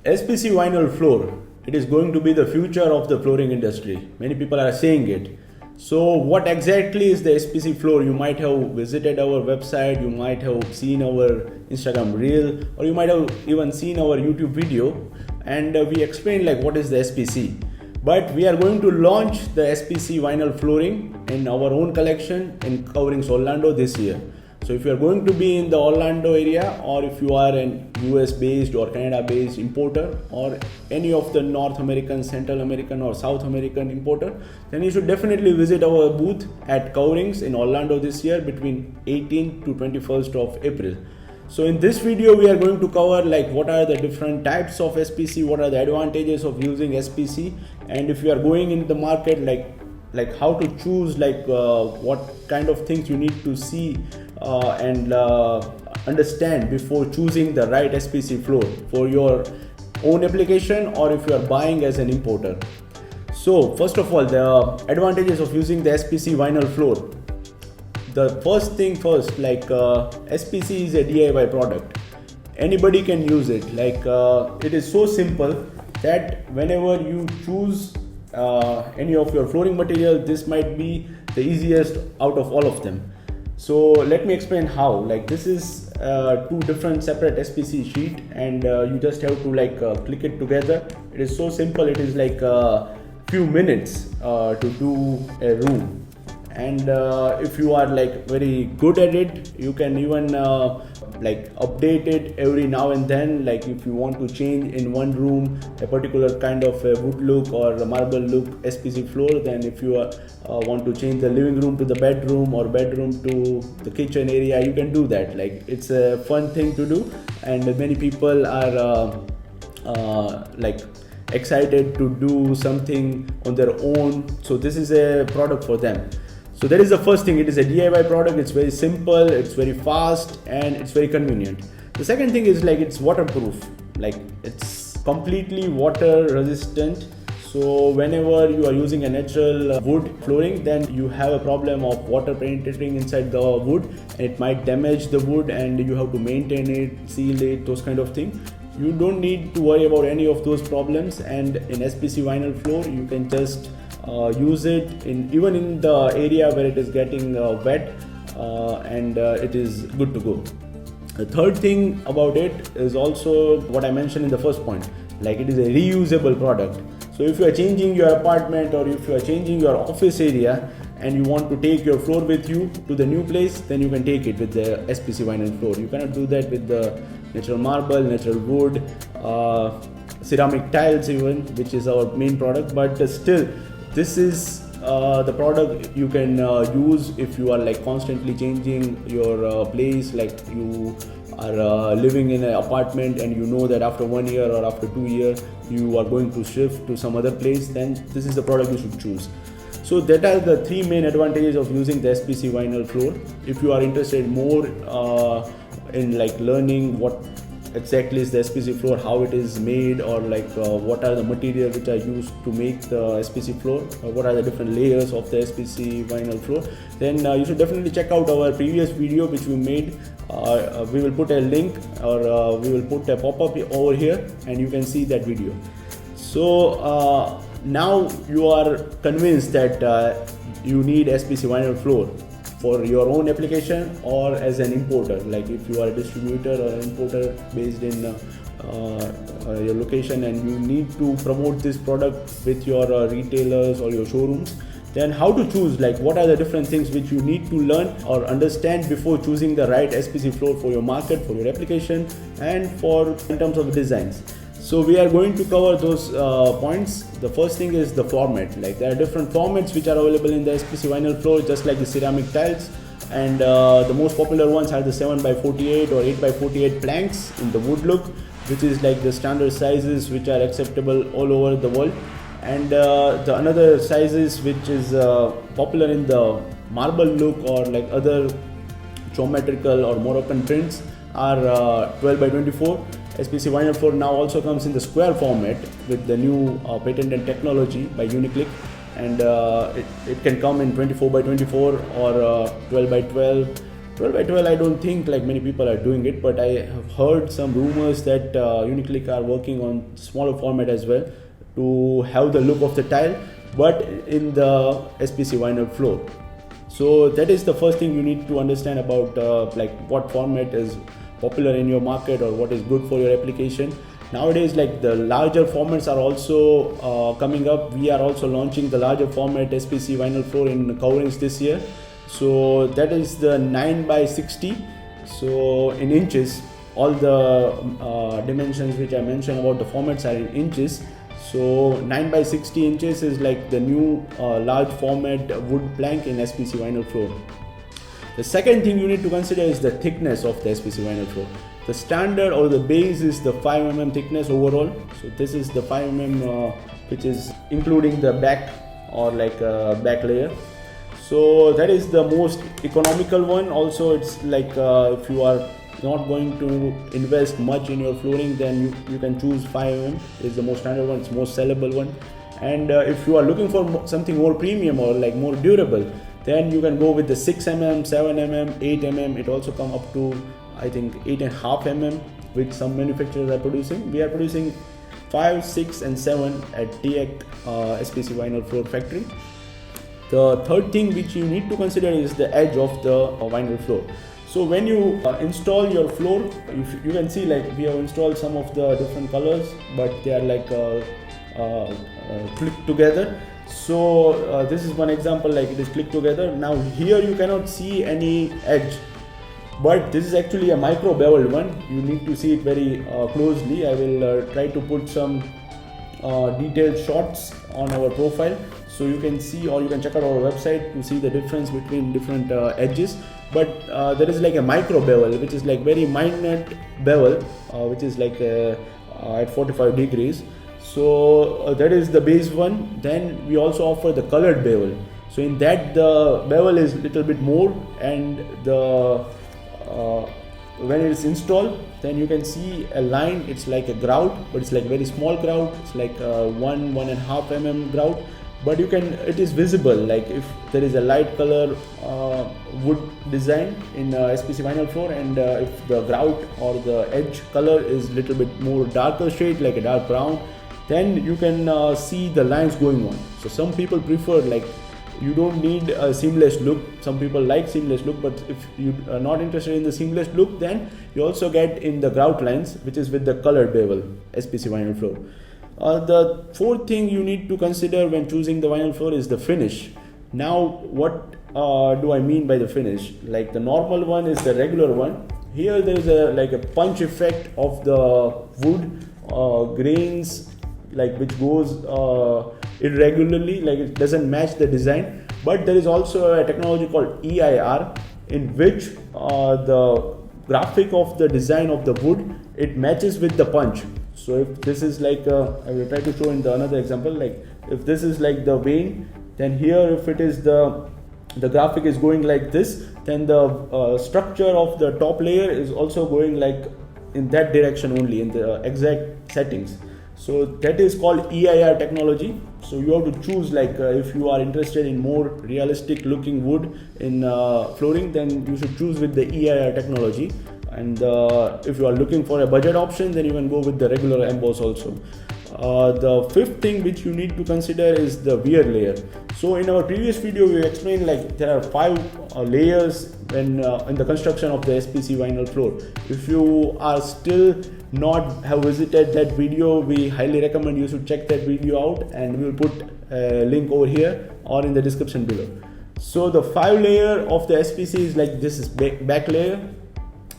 SPC vinyl floor, it is going to be the future of the flooring industry. Many people are saying it. So what exactly is the SPC floor? You might have visited our website, you might have seen our Instagram reel, or you might have even seen our YouTube video, and we explained like what is the SPC. But we are going to launch the SPC vinyl flooring in our own collection in Coverings Orlando this year. So if you are going to be in the Orlando area, or if you are an US based or Canada based importer, or any of the North American, Central American or South American importer, then you should definitely visit our booth at Coverings in Orlando this year between 18th to 21st of April. So in this video we are going to cover like what are the different types of SPC, what are the advantages of using SPC, and if you are going in the market, like how to choose, like what kind of things you need to see and understand before choosing the right SPC floor for your own application, or if you are buying as an importer. So first of all, the advantages of using the SPC vinyl floor. The first thing first, like SPC is a DIY product. Anybody can use it. Like it is so simple that whenever you choose any of your flooring material, this might be the easiest out of all of them. So let me explain how. Like this is two different separate SPC sheet, and you just have to like click it together. It is so simple. It is like a few minutes to do a room. And if you are like very good at it, you can even like update it every now and then. Like if you want to change in one room a particular kind of a wood look or a marble look SPC floor, then if you want to change the living room to the bedroom or bedroom to the kitchen area, you can do that. Like it's a fun thing to do, and many people are like excited to do something on their own. So this is a product for them. So that is the first thing. It is a DIY product. It's very simple, it's very fast, and it's very convenient. The second thing is like it's waterproof. Like it's completely water resistant. So whenever you are using a natural wood flooring, then you have a problem of water penetrating inside the wood, and it might damage the wood, and you have to maintain it, seal it, those kind of things. You don't need to worry about any of those problems, and in SPC vinyl floor you can just use it even in the area where it is getting wet, and it is good to go. The third thing about it is also what I mentioned in the first point, like it is a reusable product. So if you are changing your apartment, or if you are changing your office area, and you want to take your floor with you to the new place, then you can take it with the SPC vinyl floor. You cannot do that with the natural marble, natural wood, ceramic tiles even, which is our main product. But still, this is the product you can use if you are like constantly changing your place. Like you are living in an apartment and you know that after 1 year or after 2 years you are going to shift to some other place, then this is the product you should choose. So that are the three main advantages of using the SPC vinyl floor. If you are interested more in like learning what exactly is the SPC floor, how it is made, or like what are the materials which are used to make the SPC floor, or what are the different layers of the SPC vinyl floor, then you should definitely check out our previous video which we made. We will put a link, or we will put a pop-up over here, and you can see that video. So now you are convinced that you need SPC vinyl floor for your own application or as an importer. Like if you are a distributor or an importer based in your location, and you need to promote this product with your retailers or your showrooms, then how to choose, like what are the different things which you need to learn or understand before choosing the right SPC floor for your market, for your application, and for in terms of designs. So we are going to cover those points. The first thing is the format. Like there are different formats which are available in the SPC vinyl floor, just like the ceramic tiles, and the most popular ones are the 7x48 or 8x48 planks in the wood look, which is like the standard sizes which are acceptable all over the world. And the another sizes which is popular in the marble look or like other geometrical or Moroccan prints are 12x24. SPC VINYL floor now also comes in the square format with the new patented technology by Uniclick, and it can come in 24x24 or 12x12 12 by 12 I don't think like many people are doing it, but I have heard some rumors that Uniclick are working on smaller format as well to have the look of the tile, but in the SPC vinyl floor. So that is the first thing you need to understand about like what format is popular in your market or what is good for your application. Nowadays, like the larger formats are also coming up. We are also launching the larger format SPC vinyl floor in coverings this year. So that is the 9 by 60. So in inches, all the dimensions which I mentioned about the formats are in inches. So 9 by 60 inches is like the new large format wood plank in SPC vinyl floor. The second thing you need to consider is the thickness of the SPC vinyl floor. The standard or the base is the 5 mm thickness overall. So this is the 5 mm which is including the back or like back layer. So that is the most economical one. Also it's like if you are not going to invest much in your flooring, then you can choose 5 mm. It's the most standard one, it's most sellable one. And if you are looking for something more premium or like more durable, then you can go with the 6 mm, 7 mm, 8 mm. It also come up to I think 8.5 mm, which some manufacturers are producing. We are producing 5, 6 and 7 at TIEIC SPC vinyl floor factory. The third thing which you need to consider is the edge of the vinyl floor. So when you install your floor, you can see like we have installed some of the different colors, but they are like clicked together. So this is one example, like it is clicked together. Now here you cannot see any edge, but this is actually a micro beveled one. You need to see it very closely. I will try to put some detailed shots on our profile, so you can see, or you can check out our website to see the difference between different edges. But there is like a micro bevel, which is like very minute bevel, which is like at 45 degrees. So that is the base one. Then we also offer the colored bevel. So in that the bevel is little bit more, and the when it is installed, then you can see a line. It's like a grout, but it's like very small grout. It's like 1.5 mm grout, but you can, it is visible, like if there is a light color wood design in SPC vinyl floor, and if the grout or the edge color is little bit more darker shade, like a dark brown, then you can see the lines going on. So some people prefer, like, you don't need a seamless look. Some people like seamless look, but if you are not interested in the seamless look, then you also get in the grout lines, which is with the colored bevel SPC vinyl floor. The fourth thing you need to consider when choosing the vinyl floor is the finish. Now what do I mean by the finish? Like the normal one is the regular one. Here there is a like a punch effect of the wood grains, like which goes irregularly, like it doesn't match the design. But there is also a technology called EIR, in which the graphic of the design of the wood, it matches with the punch. So if this is like I will try to show in the another example, like if this is like the vein, then here if it is the graphic is going like this, then the structure of the top layer is also going like in that direction only, in the exact settings. So that is called EIR technology. So you have to choose, like if you are interested in more realistic looking wood in flooring, then you should choose with the EIR technology. And if you are looking for a budget option, then you can go with the regular emboss also. The fifth thing which you need to consider is the wear layer. So in our previous video we explained like there are 5 layers when in the construction of the SPC vinyl floor. If you are still not have visited that video, we highly recommend you should check that video out, and we will put a link over here or in the description below. So the 5 layer of the SPC is like this is back layer,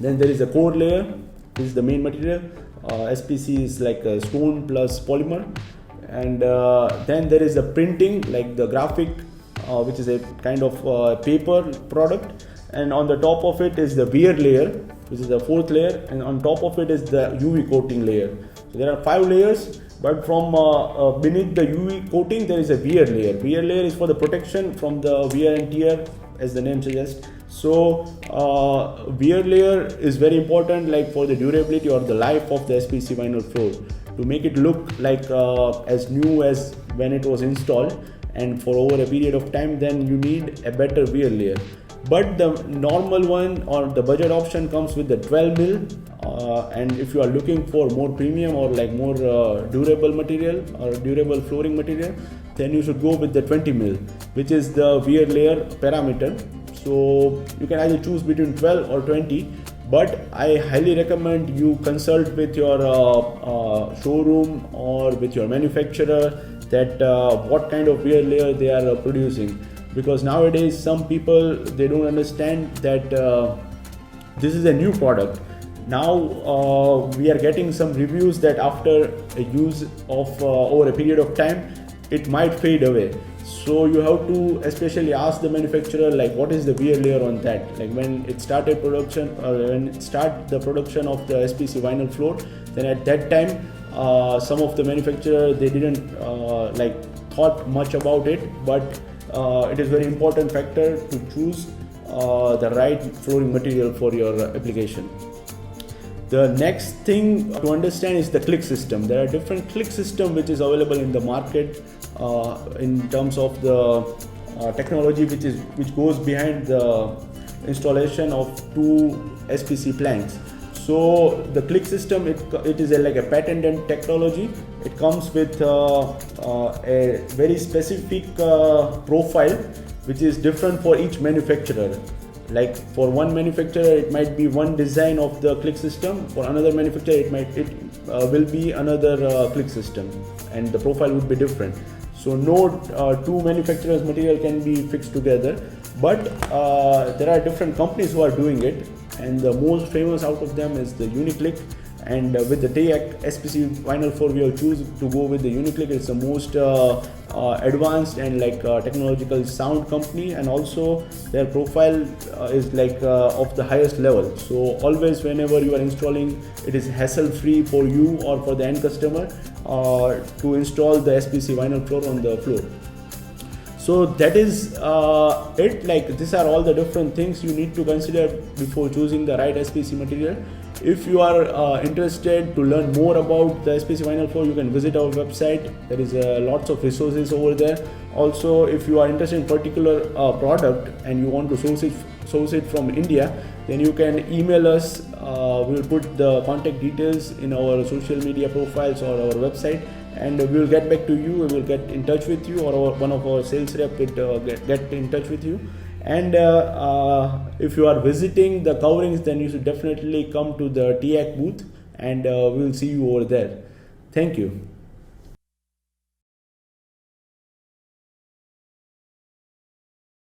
then there is a core layer, this is the main material. SPC is like a stone plus polymer, and then there is the printing, like the graphic, which is a kind of paper product, and on the top of it is the wear layer, which is the 4th layer, and on top of it is the UV coating layer. So there are 5 layers, but from beneath the UV coating there is a wear layer. Wear layer is for the protection from the wear and tear, as the name suggests. So wear layer is very important, like for the durability or the life of the SPC vinyl floor, to make it look like as new as when it was installed, and for over a period of time, then you need a better wear layer. but the normal one or the budget option comes with the 12 mil, and if you are looking for more premium or like more durable material or durable flooring material, then you should go with the 20 mil, which is the wear layer parameter. So you can either choose between 12 or 20, but I highly recommend you consult with your showroom or with your manufacturer that what kind of wear layer they are producing, because nowadays some people, they don't understand that this is a new product. Now we are getting some reviews that after a use of over a period of time, it might fade away. So you have to especially ask the manufacturer like what is the wear layer on that. Like when it started production, when it start the production of the SPC vinyl floor, then at that time some of the manufacturer, they didn't like thought much about it, but it is very important factor to choose the right flooring material for your application. The next thing to understand is the click system. There are different click system which is available in the market in terms of the technology which goes behind the installation of two SPC planks. So the click system, it is like a patented technology. It comes with a very specific profile which is different for each manufacturer. Like for one manufacturer, it might be one design of the click system. For another manufacturer, it will be another click system, and the profile would be different. So no two manufacturers' material can be fixed together, but there are different companies who are doing it, and the most famous out of them is the Uniclick. And with the TIEIC SPC vinyl floor, we have choose to go with the Uniclick. It's the most advanced and like technological sound company, and also their profile is like of the highest level. So always whenever you are installing, it is hassle free for you or for the end customer to install the SPC vinyl floor on the floor. So that is it. Like these are all the different things you need to consider before choosing the right SPC material. If you are interested to learn more about the SPC vinyl floor, you can visit our website. There is lots of resources over there. Also, if you are interested in particular product and you want to source it from India, then you can email us. We will put the contact details in our social media profiles or our website, and we will get back to you. We will get in touch with you, or one of our sales rep will get in touch with you. And if you are visiting the coverings, then you should definitely come to the TIEIC booth, and we will see you over there. Thank you.